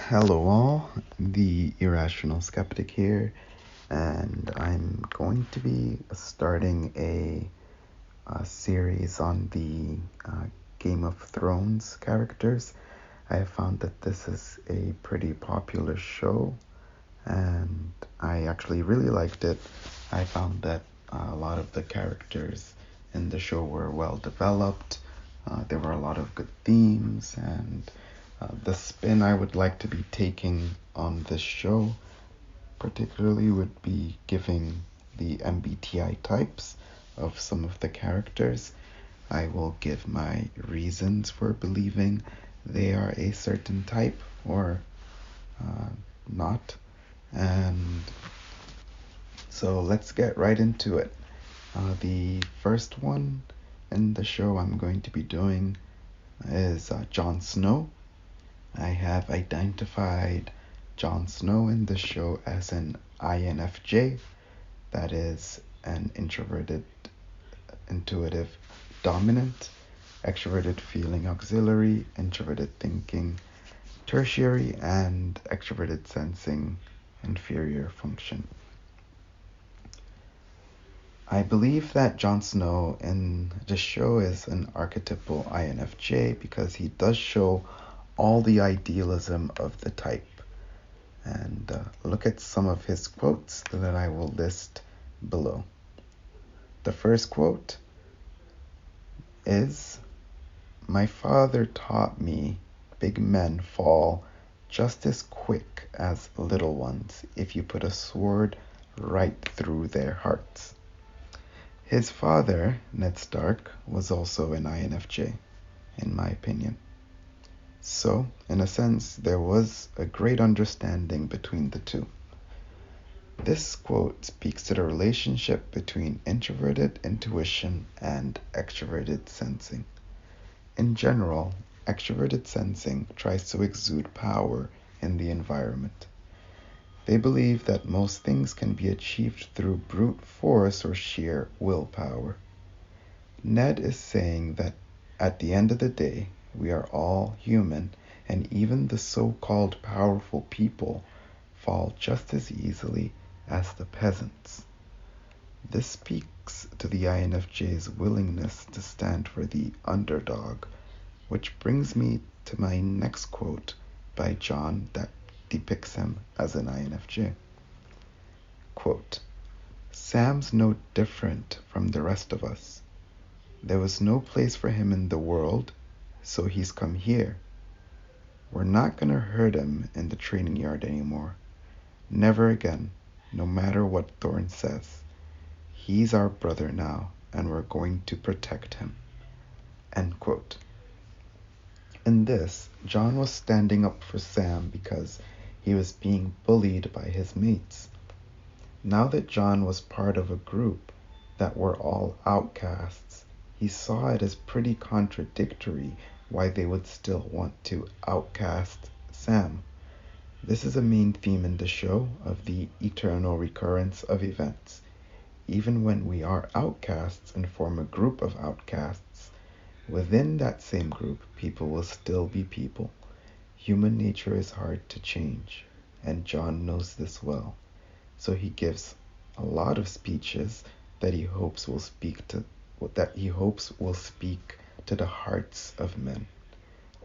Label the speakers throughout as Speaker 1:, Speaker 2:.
Speaker 1: Hello, all. The Irrational Skeptic here, and I'm going to be starting a series on the Game of Thrones characters. I have found that this is a pretty popular show, and I actually really liked it. I found that a lot of the characters in the show were well developed. There were a lot of good themes, and the spin I would like to be taking on this show, particularly, would be giving the MBTI types of some of the characters. I will give my reasons for believing they are a certain type or not. And so let's get right into it. The first one in the show I'm going to be doing is Jon Snow. I have identified Jon Snow in the show as an INFJ, that is an introverted, intuitive, dominant, extroverted feeling auxiliary, introverted thinking tertiary, and extroverted sensing inferior function. I believe that Jon Snow in the show is an archetypal INFJ because he does show all the idealism of the type. And look at some of his quotes that I will list below. The first quote is, "My father taught me big men fall just as quick as little ones if you put a sword right through their hearts." His father, Ned Stark, was also an INFJ, in my opinion. So, in a sense, there was a great understanding between the two. This quote speaks to the relationship between introverted intuition and extroverted sensing. In general, extroverted sensing tries to exude power in the environment. They believe that most things can be achieved through brute force or sheer willpower. Ned is saying that at the end of the day, we are all human, and even the so-called powerful people fall just as easily as the peasants. This speaks to the INFJ's willingness to stand for the underdog, which brings me to my next quote by Jon that depicts him as an INFJ. Quote, "Sam's no different from the rest of us. There was no place for him in the world, so he's come here. We're not gonna hurt him in the training yard anymore. Never again, no matter what Thorne says. He's our brother now, and we're going to protect him." End quote. In this, Jon was standing up for Sam because he was being bullied by his mates. Now that Jon was part of a group that were all outcasts, he saw it as pretty contradictory why they would still want to outcast Sam. This is a main theme in the show of the eternal recurrence of events. Even when we are outcasts and form a group of outcasts, within that same group, people will still be people. Human nature is hard to change, and Jon knows this well. So he gives a lot of speeches that he hopes will speak to the hearts of men,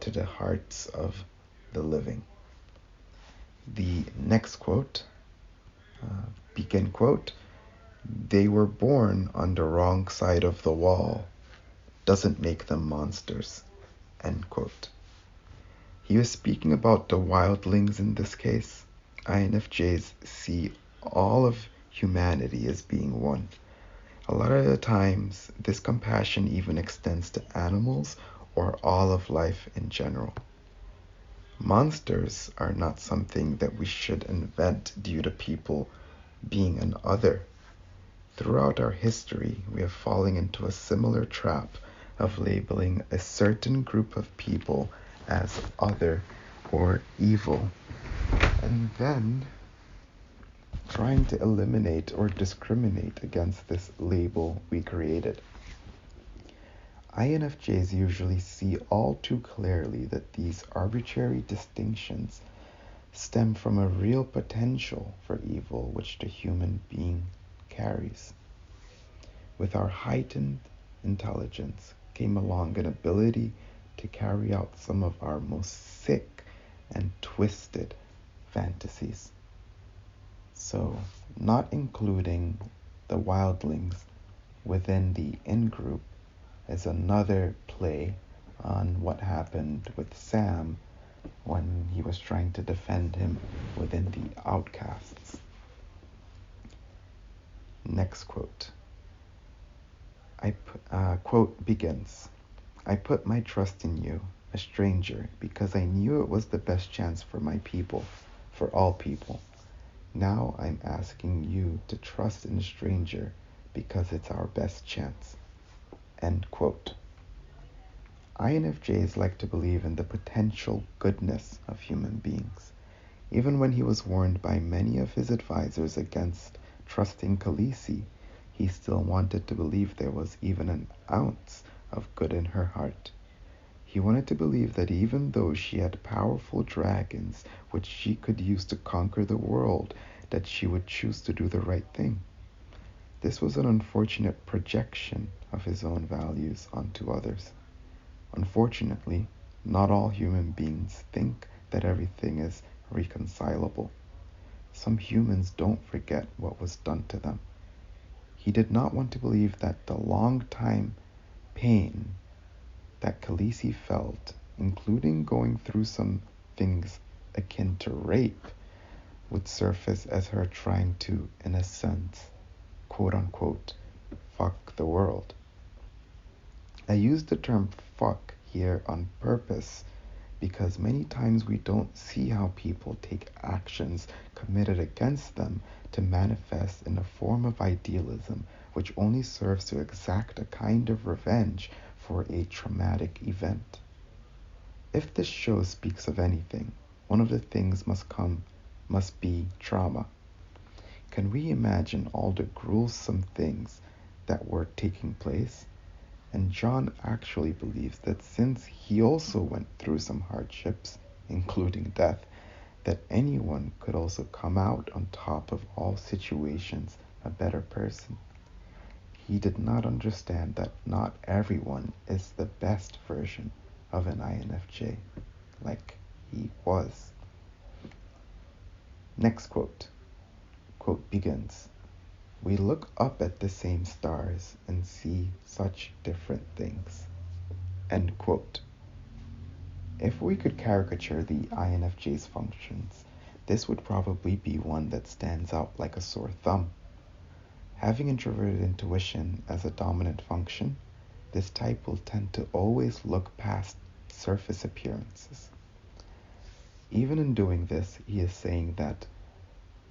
Speaker 1: to the hearts of the living. The next quote, begin quote, "They were born on the wrong side of the wall. Doesn't make them monsters." End quote. He was speaking about the wildlings in this case. INFJs see all of humanity as being one. A lot of the times, this compassion even extends to animals or all of life in general. Monsters are not something that we should invent due to people being an other. Throughout our history, we have fallen into a similar trap of labeling a certain group of people as other or evil, and then trying to eliminate or discriminate against this label we created. INFJs usually see all too clearly that these arbitrary distinctions stem from a real potential for evil which the human being carries. With our heightened intelligence came along an ability to carry out some of our most sick and twisted fantasies. So, not including the wildlings within the in-group is another play on what happened with Sam when he was trying to defend him within the outcasts. Next quote. Quote begins, I put my trust in you, a stranger, because I knew it was the best chance for my people, for all people. Now I'm asking you to trust in a stranger because it's our best chance. End quote. INFJs like to believe in the potential goodness of human beings. Even when he was warned by many of his advisors against trusting Khaleesi, he still wanted to believe there was even an ounce of good in her heart. He wanted to believe that even though she had powerful dragons which she could use to conquer the world, that she would choose to do the right thing. This was an unfortunate projection of his own values onto others. Unfortunately, not all human beings think that everything is reconcilable. Some humans don't forget what was done to them. He did not want to believe that the long-time pain that Khaleesi felt, including going through some things akin to rape, would surface as her trying to, in a sense, quote-unquote, fuck the world. I use the term fuck here on purpose because many times we don't see how people take actions committed against them to manifest in a form of idealism which only serves to exact a kind of revenge for a traumatic event. If this show speaks of anything, one of the things must be trauma. Can we imagine all the gruesome things that were taking place? And Jon actually believes that since he also went through some hardships, including death, that anyone could also come out on top of all situations a better person. He did not understand that not everyone is the best version of an INFJ, like he was. Next quote. Quote begins, we look up at the same stars and see such different things. End quote. If we could caricature the INFJ's functions, this would probably be one that stands out like a sore thumb. Having introverted intuition as a dominant function, this type will tend to always look past surface appearances. Even in doing this, he is saying that,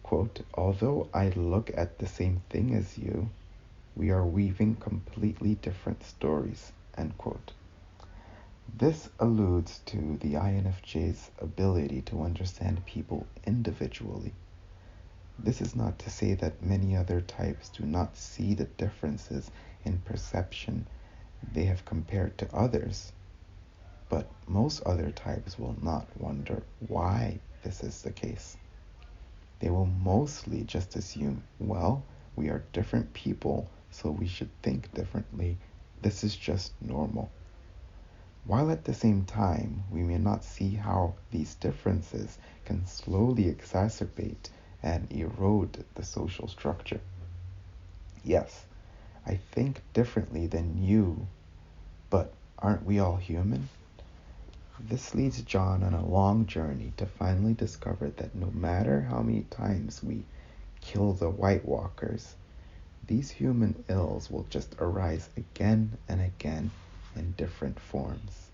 Speaker 1: quote, although I look at the same thing as you, we are weaving completely different stories, end quote. This alludes to the INFJ's ability to understand people individually. This is not to say that many other types do not see the differences in perception they have compared to others, but most other types will not wonder why this is the case. They will mostly just assume, well, we are different people, so we should think differently. This is just normal. While at the same time, we may not see how these differences can slowly exacerbate and erode the social structure. Yes, I think differently than you, but aren't we all human? This leads Jon on a long journey to finally discover that no matter how many times we kill the White Walkers, these human ills will just arise again and again in different forms.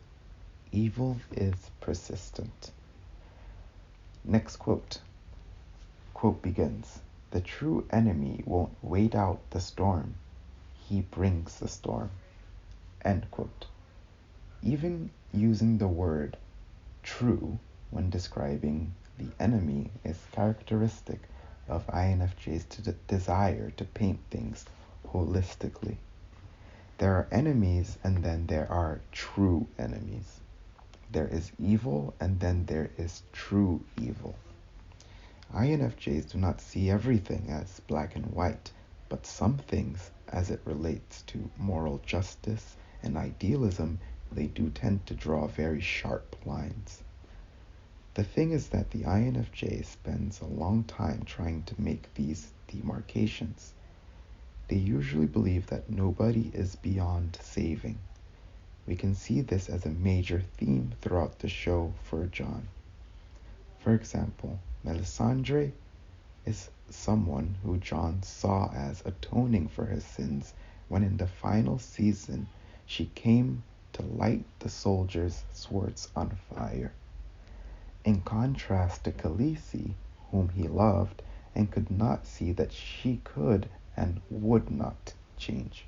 Speaker 1: Evil is persistent. Next quote. Quote begins, the true enemy won't wait out the storm. He brings the storm. End quote. Even using the word true when describing the enemy is characteristic of INFJ's desire to paint things holistically. There are enemies and then there are true enemies. There is evil and then there is true evil. INFJs do not see everything as black and white, but some things, as it relates to moral justice and idealism, they do tend to draw very sharp lines. The thing is that the INFJ spends a long time trying to make these demarcations. They usually believe that nobody is beyond saving. We can see this as a major theme throughout the show for Jon. For example, Melisandre is someone who Jon saw as atoning for his sins when in the final season she came to light the soldiers' swords on fire. In contrast to Khaleesi, whom he loved and could not see that she could and would not change.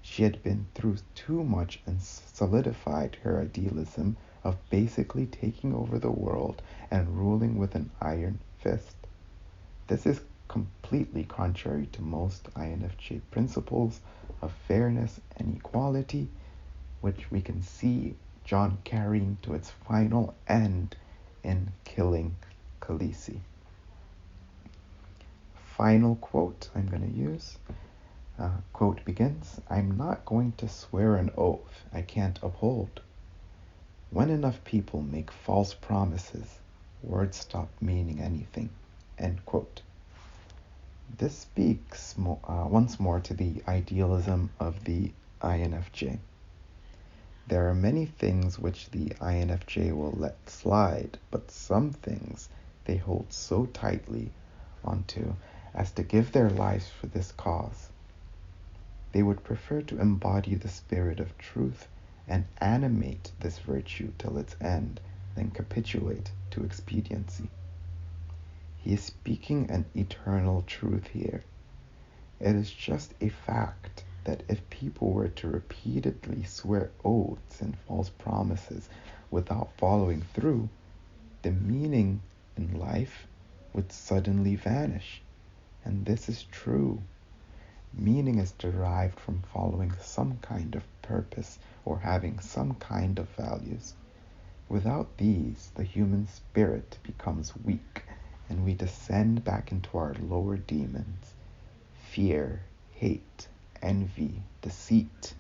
Speaker 1: She had been through too much and solidified her idealism of basically taking over the world and ruling with an iron fist. This is completely contrary to most INFJ principles of fairness and equality, which we can see Jon carrying to its final end in killing Khaleesi. Final quote I'm going to use. Quote begins, "I'm not going to swear an oath I can't uphold. When enough people make false promises, words stop meaning anything." End quote. This speaks once more to the idealism of the INFJ. There are many things which the INFJ will let slide, but some things they hold so tightly onto as to give their lives for this cause. They would prefer to embody the spirit of truth and animate this virtue till its end than capitulate to expediency. He is speaking an eternal truth here. It is just a fact that if people were to repeatedly swear oaths and false promises without following through, the meaning in life would suddenly vanish. And this is true. Meaning is derived from following some kind of purpose or having some kind of values. Without these, the human spirit becomes weak and we descend back into our lower demons. Fear, hate, envy, deceit,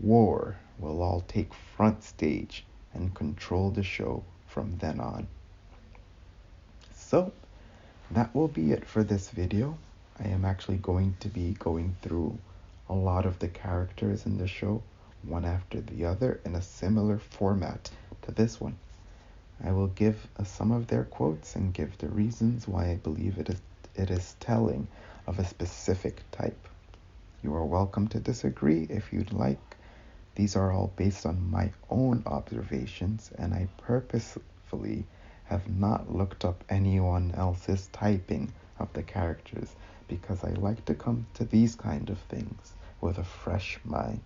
Speaker 1: war will all take front stage and control the show from then on. So, that will be it for this video. I am actually going to be going through a lot of the characters in the show, one after the other, in a similar format to this one. I will give some of their quotes and give the reasons why I believe it is telling of a specific type. You are welcome to disagree if you'd like. These are all based on my own observations, and I purposefully have not looked up anyone else's typing of the characters because I like to come to these kind of things with a fresh mind.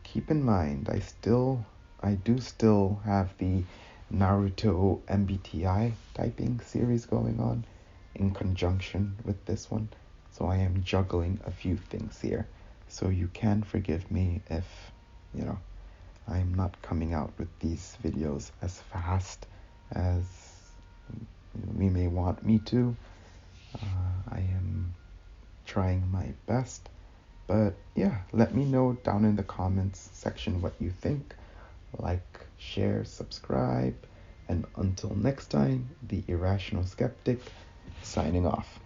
Speaker 1: Keep in mind, I do still have the Naruto MBTI typing series going on in conjunction with this one, so I am juggling a few things here. So you can forgive me if, I'm not coming out with these videos as fast as we may want me to. I am trying my best, but yeah, let me know down in the comments section what you think. Like, share, subscribe, and until next time, the Irrational Skeptic signing off.